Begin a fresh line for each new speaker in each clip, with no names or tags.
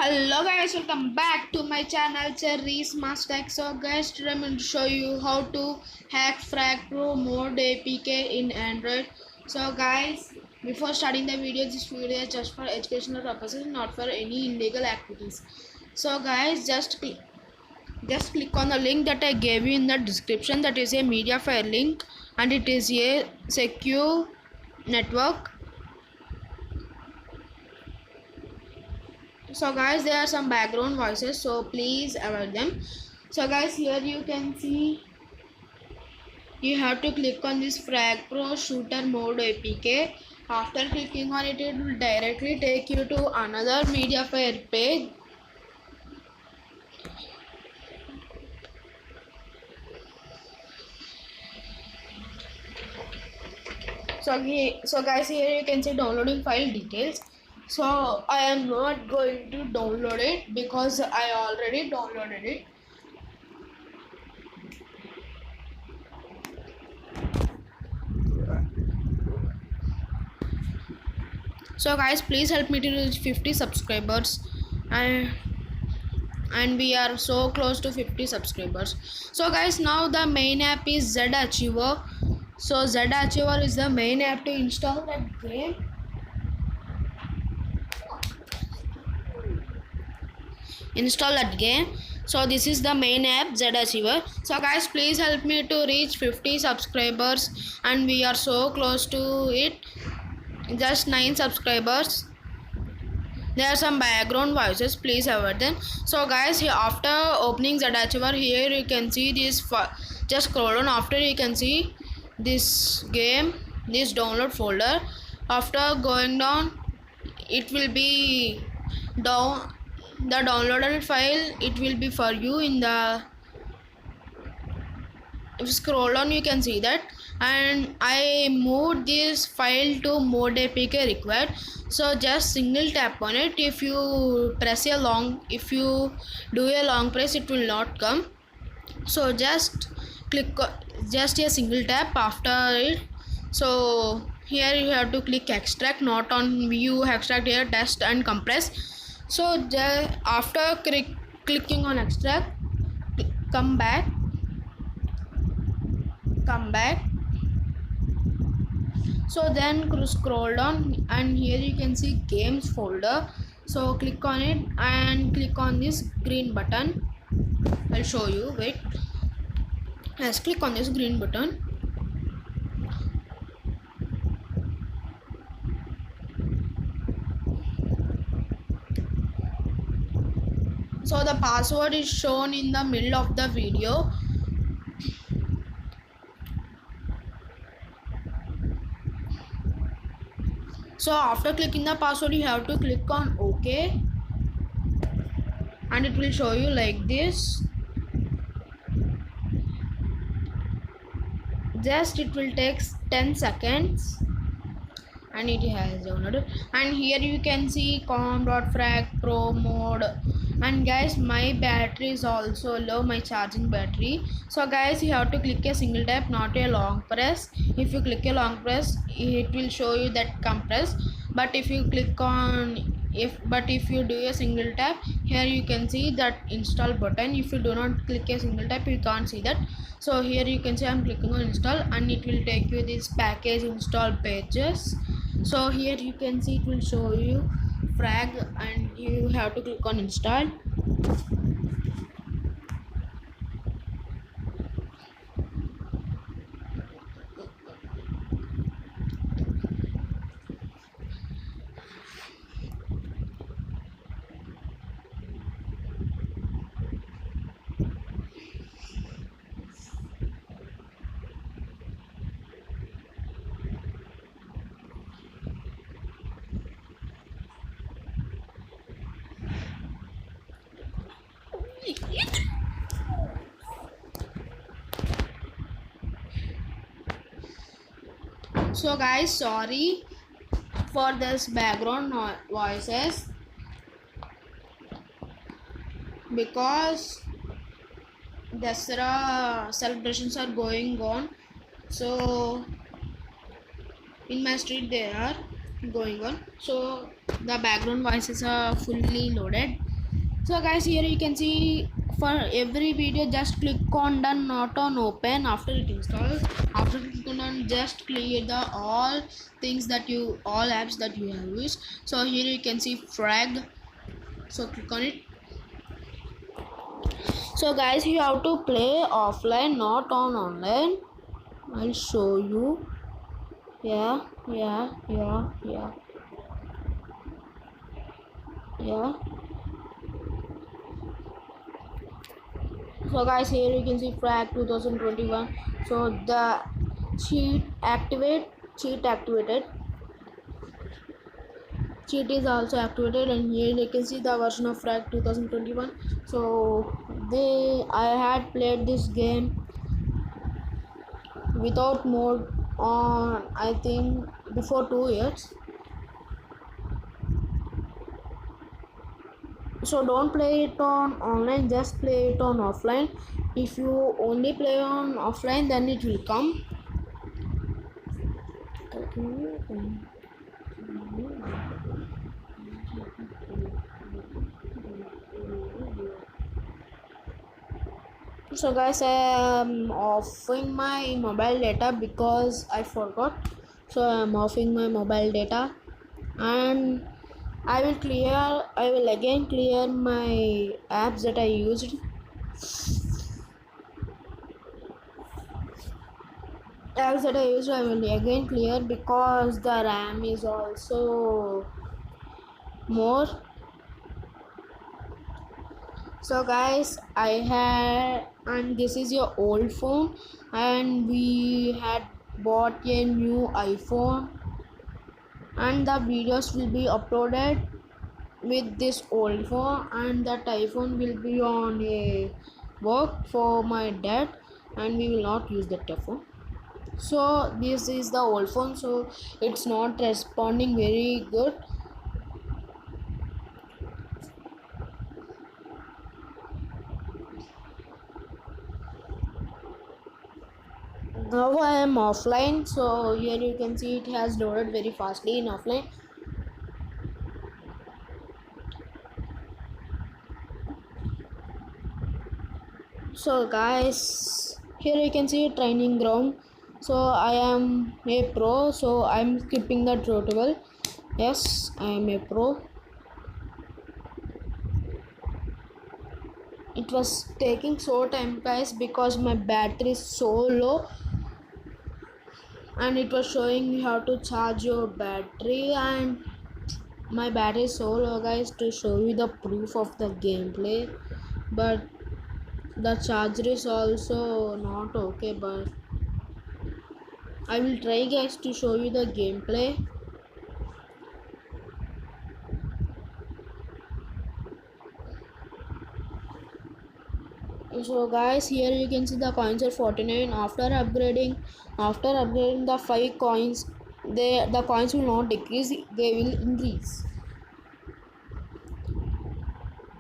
Hello guys, welcome back to my channel Cherry's Mastech. So guys, today I'm going to show you how to hack Frag Pro Mode APK in Android. So guys, before starting the video, this video is just for educational purposes, not for any illegal activities. So guys, just click on the link that I gave you in the description. That is a Mediafire link and it is a secure network. So guys, there are some background voices, so please avoid them. So guys, here you can see you have to click on this Frag Pro Shooter Mode APK. After clicking on it, it will directly take you to another Mediafire page. So guys, here you can see downloading file details. So I am not going to download it because I already downloaded it. So guys, please help me to reach 50 subscribers, and we are so close to 50 subscribers. So guys, now the main app is ZAchiever. So ZAchiever is the main app to install that game. So this is the main app, ZAchiever. So guys, please help me to reach 50 subscribers, and we are so close to it. Just 9 subscribers. There are some background voices, please avoid them. So guys, here after opening ZAchiever, here you can see this. Just scroll down. After you can see this game, this download folder. After going down, it will be down. The downloaded file, it will be for you in the. If you scroll down, you can see that, and I moved this file to mode APK required. So just single tap on it. If you do a long press, it will not come. So just just a single tap after it. So here you have to click extract, not on view extract, here test and compress. So just after clicking on extract, come back. So then scroll down, and here you can see games folder. So click on it and click on this green button. I'll show you, wait. Let's click on this green button. So the password is shown in the middle of the video. So after clicking the password, you have to click on OK, and it will show you like this. Just it will take 10 seconds, and it has downloaded. And here you can see com.frag pro mode. And guys, my battery is also low, my charging battery. So guys, you have to click a single tap, not a long press. If you click a long press, it will show you that compress. But if you click on if you do a single tap, here you can see that install button. If you do not click a single tap, you can't see that. So here you can see I'm clicking on install, and it will take you this package install pages. So here you can see it will show you frag, and you have to click on install. So guys, sorry for this background voices, because Dasara celebrations are going on. So in my street they are going on, so the background voices are fully loaded. So guys, here you can see for every video just click on done, not on open. After it installs, after clicking on just clear the all things that you, all apps that you have used. So here you can see frag, so click on it. So guys, you have to play offline, not on online. I'll show you. Yeah. So guys, here you can see frag 2021. So the cheat activated, cheat is also activated, and here you can see the version of frag 2021. So I had played this game without mode on, I think, before 2 years. So don't play it on online, just play it on offline. If you only play on offline, then it will come. So guys, I am offing my mobile data because I forgot. So I am offing my mobile data, and I will again clear my apps that I used. Apps that I used I will again clear because the RAM is also more. So guys, I had, and this is your old phone, and we had bought a new iPhone, and the videos will be uploaded with this old phone, and that iPhone will be on a work for my dad, and we will not use that phone. So this is the old phone, so it's not responding very good. Now I am offline, so here you can see it has loaded very fastly in offline. So guys, here you can see training ground. So I am a pro, so I'm skipping the tutorial. Yes, I am a pro. It was taking so time guys because my battery is so low, and it was showing me how to charge your battery, and my battery is so low guys to show you the proof of the gameplay, but the charger is also not okay, but I will try guys to show you the gameplay. So guys, here you can see the coins are 49. After upgrading the 5 coins, the coins will not decrease, they will increase.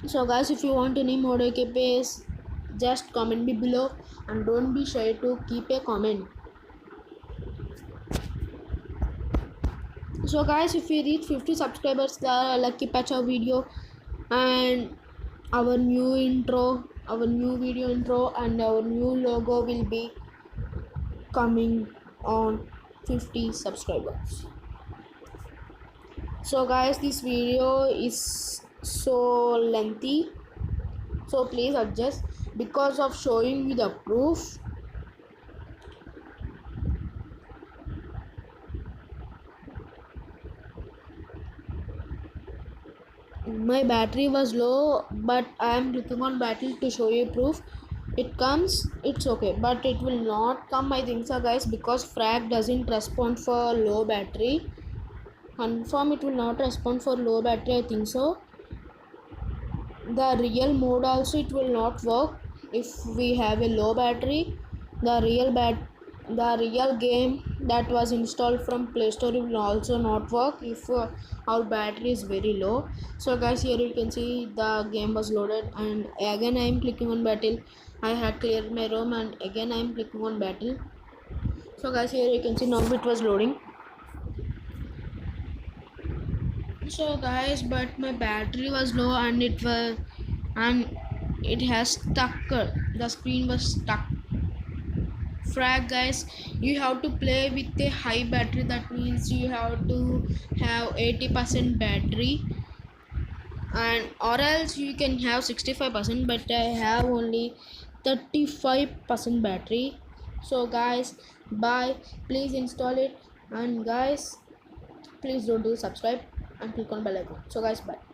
So guys, if you want any more OKPs, just comment me below, and don't be shy to keep a comment. So guys, if we reach 50 subscribers, the lucky patcha video and our new video intro and our new logo will be coming on 50 subscribers. So guys, this video is so lengthy, so please adjust because of showing you the proof. My battery was low, but I am clicking on battery to show you proof. It comes, it's okay, but it will not come, I think so guys, because frag doesn't respond for low battery. Confirm it will not respond for low battery, I think so. The real mode also it will not work if we have a low battery. The real game that was installed from Play Store will also not work if our battery is very low. So guys, here you can see the game was loaded, and again I am clicking on battle. I had cleared my ROM, and again I am clicking on battle. So guys, here you can see now it was loading. So guys, but my battery was low, and and it has stuck. The screen was stuck. Frag guys, you have to play with a high battery. That means you have to have 80% battery, and or else you can have 65%, but I have only 35% battery. So guys, bye. Please install it, and guys, please don't do subscribe and click on bell icon. So guys, bye.